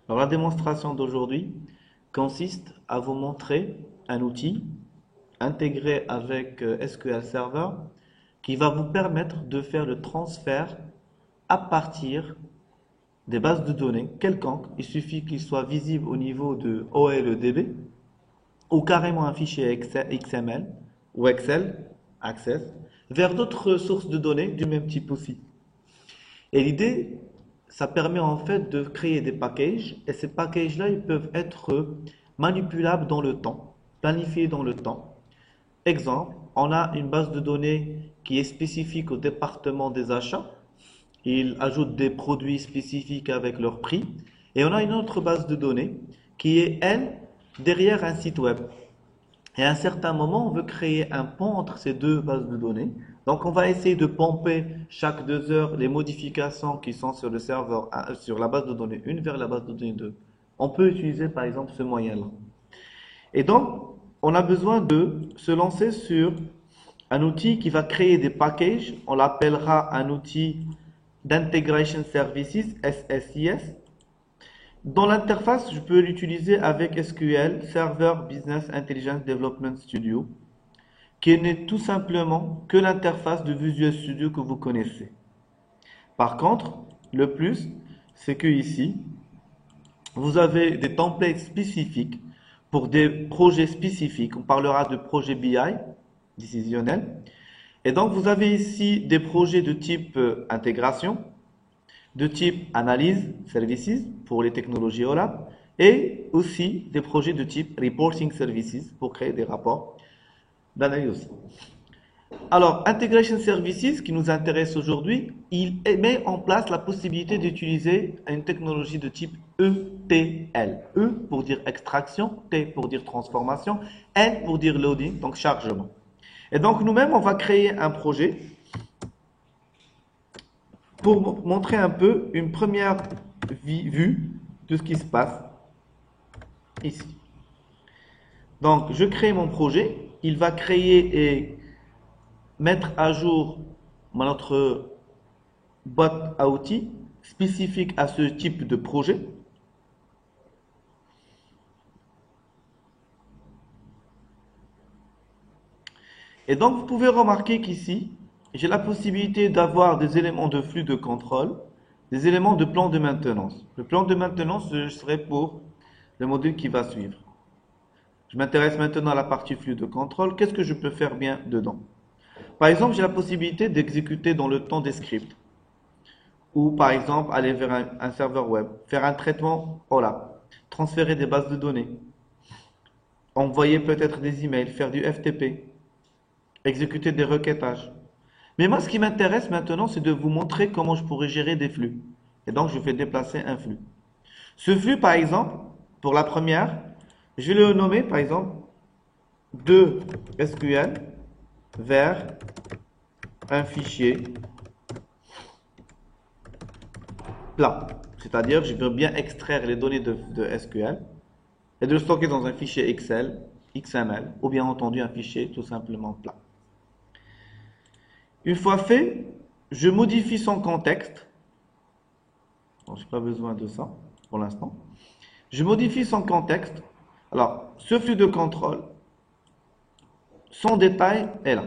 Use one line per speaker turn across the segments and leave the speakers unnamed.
Alors, la démonstration d'aujourd'hui consiste à vous montrer un outil intégré avec SQL Server qui va vous permettre de faire le transfert à partir des bases de données quelconques. Il suffit qu'il soit visible au niveau de OLEDB ou carrément un fichier XML ou Excel, Access, vers d'autres sources de données du même type aussi. Et l'idée, ça permet en fait de créer des packages, et ces packages-là, ils peuvent être manipulables dans le temps, planifiés dans le temps. Exemple, on a une base de données qui est spécifique au département des achats. Il ajoute des produits spécifiques avec leur prix. Et on a une autre base de données qui est, elle, derrière un site web. Et à un certain moment, on veut créer un pont entre ces deux bases de données. Donc, on va essayer de pomper chaque 2 heures les modifications qui sont sur le serveur, sur la base de données 1 vers la base de données 2. On peut utiliser, par exemple, ce moyen-là. Et donc, on a besoin de se lancer sur un outil qui va créer des packages. On l'appellera un outil d'Integration Services, SSIS. Dans l'interface, je peux l'utiliser avec SQL, Server Business Intelligence Development Studio, qui n'est tout simplement que l'interface de Visual Studio que vous connaissez. Par contre, le plus, c'est que ici, vous avez des templates spécifiques pour des projets spécifiques. On parlera de projet BI, décisionnel. Et donc, vous avez ici des projets de type intégration, de type analyse, services, pour les technologies OLAP, et aussi des projets de type reporting services, pour créer des rapports d'analyse aussi. Alors, Integration Services, qui nous intéresse aujourd'hui, il met en place la possibilité d'utiliser une technologie de type ETL. E pour dire extraction, T pour dire transformation, L pour dire loading, donc chargement. Et donc, nous-mêmes, on va créer un projet pour montrer un peu une première vue de ce qui se passe ici. Donc, je crée mon projet. Il va créer et mettre à jour notre boîte à outils spécifique à ce type de projet. Et donc, vous pouvez remarquer qu'ici, j'ai la possibilité d'avoir des éléments de flux de contrôle, des éléments de plan de maintenance. Le plan de maintenance, ce serait pour le module qui va suivre. Je m'intéresse maintenant à la partie flux de contrôle. Qu'est-ce que je peux faire bien dedans? Par exemple, j'ai la possibilité d'exécuter dans le temps des scripts. Ou par exemple, aller vers un serveur web, faire un traitement OLAP, transférer des bases de données, envoyer peut-être des emails, faire du FTP, exécuter des requêtages. Mais moi, ce qui m'intéresse maintenant, c'est de vous montrer comment je pourrais gérer des flux. Et donc, je vais déplacer un flux. Ce flux, par exemple, pour la première, je vais le nommer, par exemple, de SQL vers un fichier plat. C'est-à-dire, je veux bien extraire les données de SQL et de le stocker dans un fichier Excel, XML, ou bien entendu un fichier tout simplement plat. Une fois fait, je modifie son contexte. Je n'ai pas besoin de ça pour l'instant. Je modifie son contexte. Alors, ce flux de contrôle, son détail est là.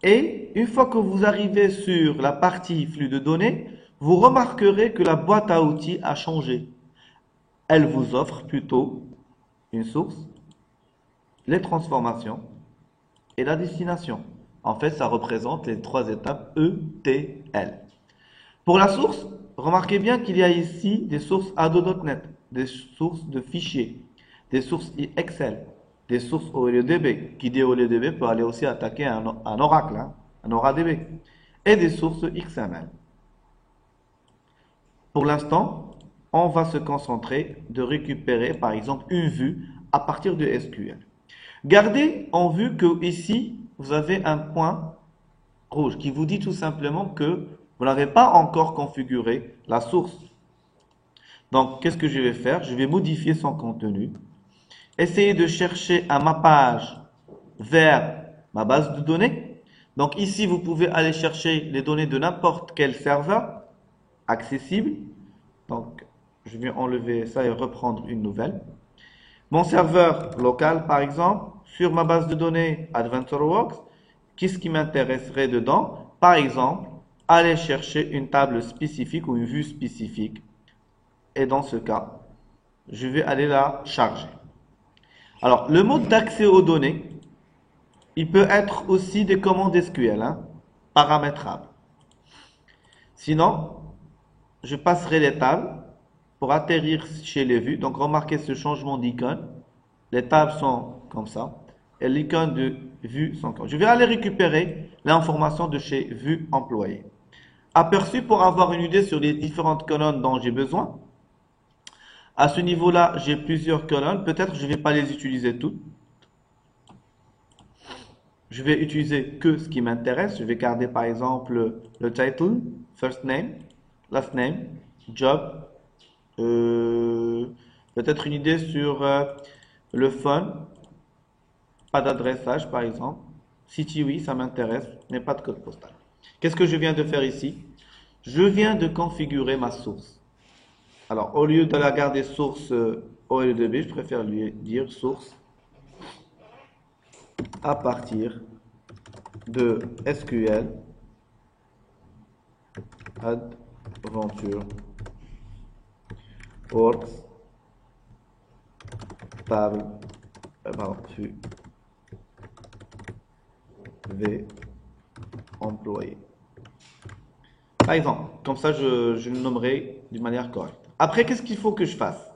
Et une fois que vous arrivez sur la partie flux de données, vous remarquerez que la boîte à outils a changé. Elle vous offre plutôt une source, les transformations et la destination. En fait, ça représente les 3 étapes ETL. Pour la source, remarquez bien qu'il y a ici des sources Ado.NET, des sources de fichiers, des sources Excel, des sources OLEDB. Qui dit OLEDB peut aller aussi attaquer un Oracle, un OraDB, et des sources XML. Pour l'instant, on va se concentrer de récupérer par exemple une vue à partir de SQL. Gardez en vue que ici, vous avez un point rouge qui vous dit tout simplement que vous n'avez pas encore configuré la source. Donc, qu'est-ce que je vais faire? Je vais modifier son contenu. Essayer de chercher un mappage vers ma base de données. Donc, ici, vous pouvez aller chercher les données de n'importe quel serveur accessible. Donc, je je vais enlever ça et reprendre une nouvelle. Mon serveur local, par exemple, sur ma base de données AdventureWorks, qu'est-ce qui m'intéresserait dedans? Par exemple, aller chercher une table spécifique ou une vue spécifique. Et dans ce cas, je vais aller la charger. Alors, le mode d'accès aux données, il peut être aussi des commandes SQL, paramétrables. Sinon, je passerai les tables pour atterrir chez les vues. Donc, remarquez ce changement d'icône. Les tables sont comme ça. Et l'icône de vue sont comme ça. Je vais aller récupérer l'information de chez vue employé. Aperçu pour avoir une idée sur les différentes colonnes dont j'ai besoin. À ce niveau-là, j'ai plusieurs colonnes. Peut-être je ne vais pas les utiliser toutes. Je vais utiliser que ce qui m'intéresse. Je vais garder par exemple le title, first name, last name, job. Peut-être une idée sur le phone. Pas d'adressage par exemple. City, oui, ça m'intéresse, mais pas de code postal. Qu'est-ce que je viens de faire ici? Je viens de configurer ma source. Alors, au lieu de la garder source OLEDB, je préfère lui dire source à partir de SQL AdventureWorks table vue V employé. Par exemple, comme ça, je le nommerai d'une manière correcte. Après, qu'est-ce qu'il faut que je fasse?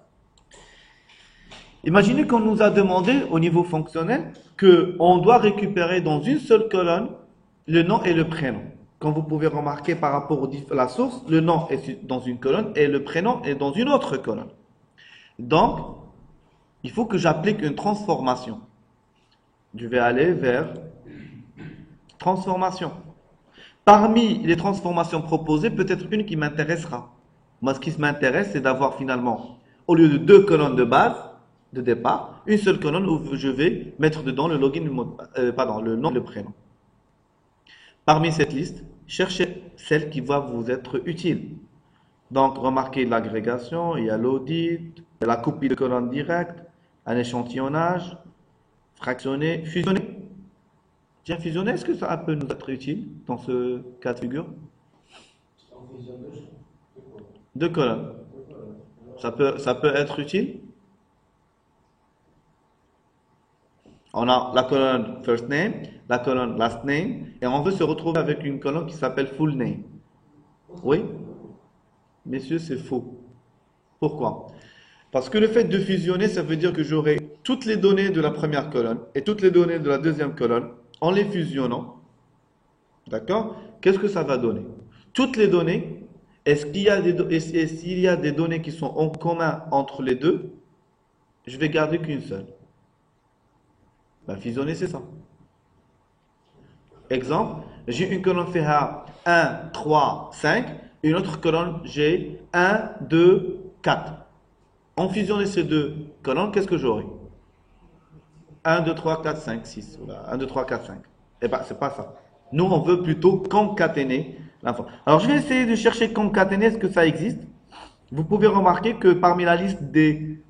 Imaginez qu'on nous a demandé au niveau fonctionnel qu'on doit récupérer dans une seule colonne le nom et le prénom. Comme vous pouvez remarquer par rapport à la source, le nom est dans une colonne et le prénom est dans une autre colonne. Donc, il faut que j'applique une transformation. Je vais aller vers transformation. Parmi les transformations proposées, peut-être une qui m'intéressera. Moi, ce qui m'intéresse, c'est d'avoir finalement, au lieu de deux colonnes de base, de départ, une seule colonne où je vais mettre dedans le login, le nom et le prénom. Parmi cette liste, cherchez celle qui va vous être utile. Donc, remarquez l'agrégation, il y a l'audit, la copie de colonne directe, un échantillonnage, fractionner, fusionner. Tiens, fusionner, est-ce que ça peut nous être utile dans ce cas de figure? Deux colonnes. Ça peut être utile? On a la colonne first name, la colonne last name, et on veut se retrouver avec une colonne qui s'appelle full name. Oui? Messieurs, c'est faux. Pourquoi? Parce que le fait de fusionner, ça veut dire que j'aurai toutes les données de la première colonne et toutes les données de la deuxième colonne en les fusionnant. D'accord? Qu'est-ce que ça va donner? Toutes les données, s'il y a des données qui sont en commun entre les deux, je vais garder qu'une seule. Ben, fusionner, c'est ça. Exemple, j'ai une colonne FH 1, 3, 5, une autre colonne, j'ai 1, 2, 4. En fusionnant ces deux colonnes, qu'est-ce que j'aurai? 1, 2, 3, 4, 5, 6. 1, 2, 3, 4, 5. Eh bien, c'est pas ça. Nous, on veut plutôt concaténer l'info. Alors, je vais essayer de chercher concaténer, est-ce que ça existe? Vous pouvez remarquer que parmi la liste des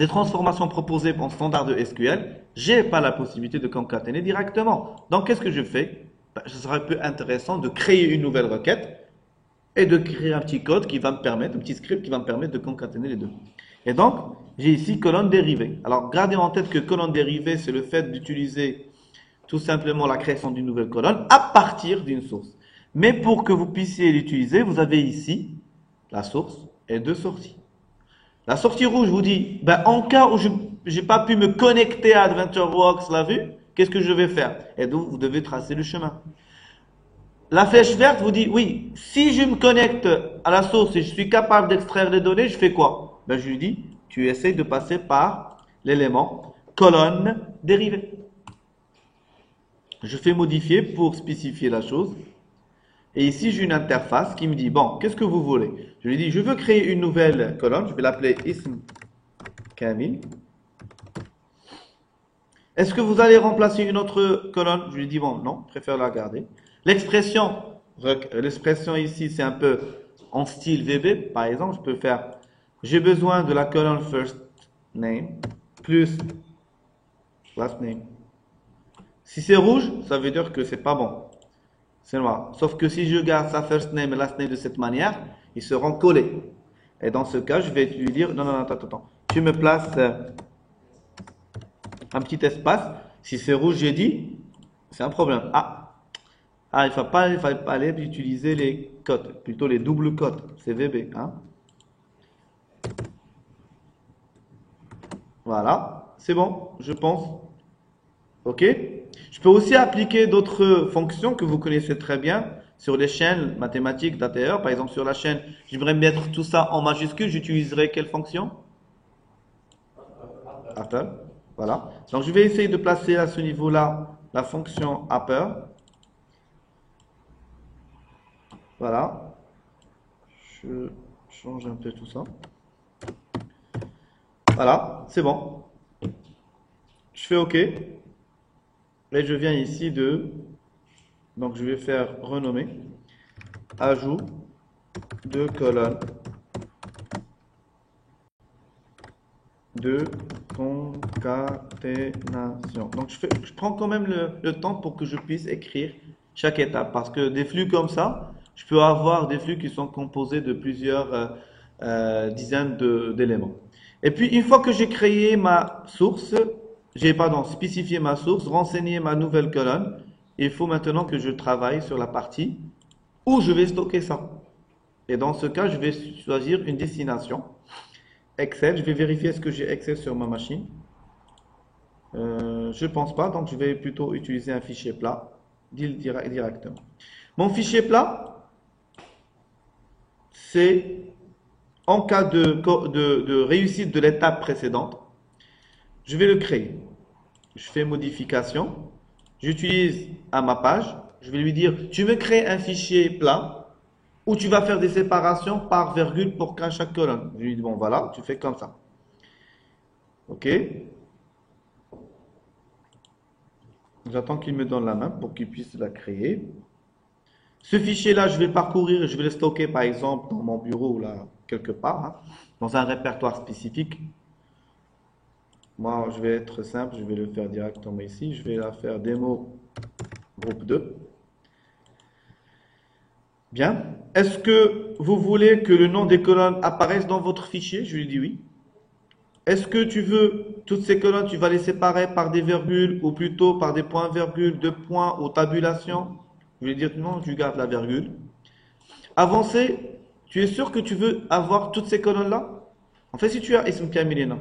transformations proposées en standard de SQL, j'ai pas la possibilité de concaténer directement. Donc, qu'est-ce que je fais? Ce serait un peu intéressant de créer une nouvelle requête et de créer un petit code qui va me permettre, un petit script qui va me permettre de concaténer les deux. Et donc, j'ai ici colonne dérivée. Alors, gardez en tête que colonne dérivée, c'est le fait d'utiliser tout simplement la création d'une nouvelle colonne à partir d'une source. Mais pour que vous puissiez l'utiliser, vous avez ici la source et deux sorties. La sortie rouge vous dit, ben, en cas où je n'ai pas pu me connecter à AdventureWorks, la vue, qu'est-ce que je vais faire? Et donc, vous devez tracer le chemin. La flèche verte vous dit, oui, si je me connecte à la source et je suis capable d'extraire les données, je fais quoi? Ben, je lui dis, tu essaies de passer par l'élément colonne dérivée. Je fais modifier pour spécifier la chose. Et ici, j'ai une interface qui me dit, bon, qu'est-ce que vous voulez? Je lui dis, je veux créer une nouvelle colonne. Je vais l'appeler ism Kamil. Est-ce que vous allez remplacer une autre colonne? Je lui dis, bon, non, je préfère la garder. L'expression ici, c'est un peu en style VB. Par exemple, je peux faire J'ai besoin de la colonne first name plus last name. Si c'est rouge, ça veut dire que c'est pas bon. C'est noir. Sauf que si je garde sa first name et last name de cette manière, ils seront collés. Et dans ce cas, je vais lui dire, non, non, non, attends. Tu me places un petit espace. Si c'est rouge, j'ai dit, c'est un problème. Il ne fallait pas aller utiliser les cotes, plutôt les doubles cotes, CVB. Hein? Voilà, c'est bon, je pense. Ok? Je peux aussi appliquer d'autres fonctions que vous connaissez très bien sur les chaînes mathématiques d'ATR. Par exemple, sur la chaîne, j'aimerais mettre tout ça en majuscule. J'utiliserai quelle fonction? Upper. Voilà. Donc, je vais essayer de placer à ce niveau-là la fonction upper. Voilà. Je change un peu tout ça. Voilà, c'est bon. Je fais OK. Et je viens ici donc je vais faire renommer. Ajout de colonne de concaténation. Donc je prends quand même le temps pour que je puisse écrire chaque étape. Parce que des flux comme ça, je peux avoir des flux qui sont composés de plusieurs dizaines d'éléments. Et puis une fois que j'ai créé ma source, spécifié ma source, renseigné ma nouvelle colonne, il faut maintenant que je travaille sur la partie où je vais stocker ça. Et dans ce cas, je vais choisir une destination. Excel, je vais vérifier est-ce que j'ai Excel sur ma machine. Je ne pense pas, donc je vais plutôt utiliser un fichier plat directement. Mon fichier plat, c'est en cas de réussite de l'étape précédente, je vais le créer. Je fais modification, j'utilise à ma page, je vais lui dire, tu me crées un fichier plat où tu vas faire des séparations par virgule pour chaque colonne. Je lui dis, bon voilà, tu fais comme ça. Ok. J'attends qu'il me donne la main pour qu'il puisse la créer. Ce fichier-là, je vais le parcourir et je vais le stocker par exemple dans mon bureau là, quelque part, hein, dans un répertoire spécifique. Moi, je vais être simple, je vais le faire directement ici. Je vais la faire démo groupe 2. Bien. Est-ce que vous voulez que le nom des colonnes apparaisse dans votre fichier? Je lui dis oui. Est-ce que tu veux toutes ces colonnes, tu vas les séparer par des virgules ou plutôt par des points-virgules, deux points ou tabulation? Je vais dire non, tu gardes la virgule. Avancer, tu es sûr que tu veux avoir toutes ces colonnes-là? En fait, si tu as ism kamilina,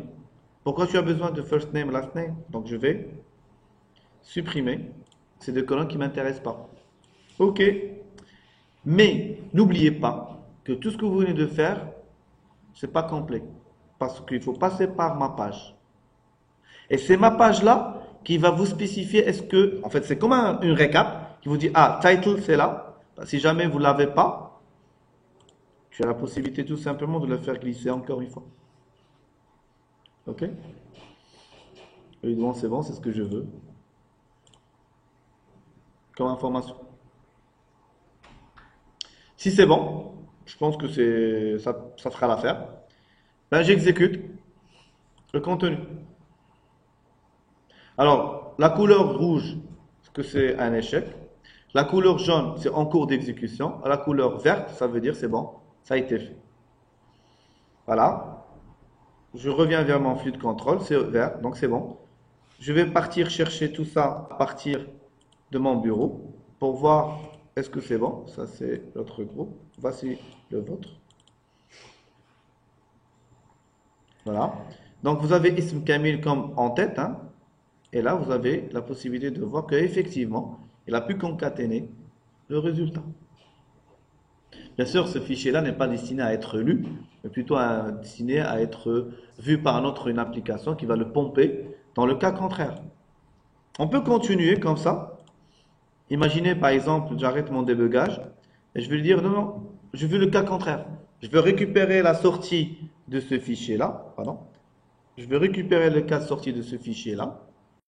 pourquoi tu as besoin de first name, last name? Donc je vais supprimer ces deux colonnes qui ne m'intéressent pas. Ok. Mais n'oubliez pas que tout ce que vous venez de faire, ce n'est pas complet. Parce qu'il faut passer par ma page. Et c'est ma page-là qui va vous spécifier est-ce que, en fait, c'est comme une récap qui vous dit, ah, title, c'est là. Si jamais vous ne l'avez pas, tu as la possibilité tout simplement de le faire glisser encore une fois. Ok? Évidemment, c'est bon, c'est ce que je veux. Comme information. Si c'est bon, je pense que ça fera l'affaire. Ben, j'exécute le contenu. Alors, la couleur rouge, c'est que c'est un échec. La couleur jaune, c'est en cours d'exécution. La couleur verte, ça veut dire c'est bon, ça a été fait. Voilà. Je reviens vers mon flux de contrôle, c'est vert, donc c'est bon. Je vais partir chercher tout ça à partir de mon bureau pour voir est-ce que c'est bon. Ça, c'est l'autre groupe. Voici le vôtre. Voilà. Donc, vous avez Ism Kamil comme en tête, hein. Et là, vous avez la possibilité de voir qu'effectivement, il a pu concaténer le résultat. Bien sûr, ce fichier-là n'est pas destiné à être lu, mais plutôt destiné à être vu par une application qui va le pomper dans le cas contraire. On peut continuer comme ça. Imaginez par exemple, j'arrête mon débugage et je vais lui dire non, non, je veux le cas contraire. Je veux récupérer la sortie de ce fichier-là. Pardon. Je vais récupérer le cas de sortie de ce fichier-là.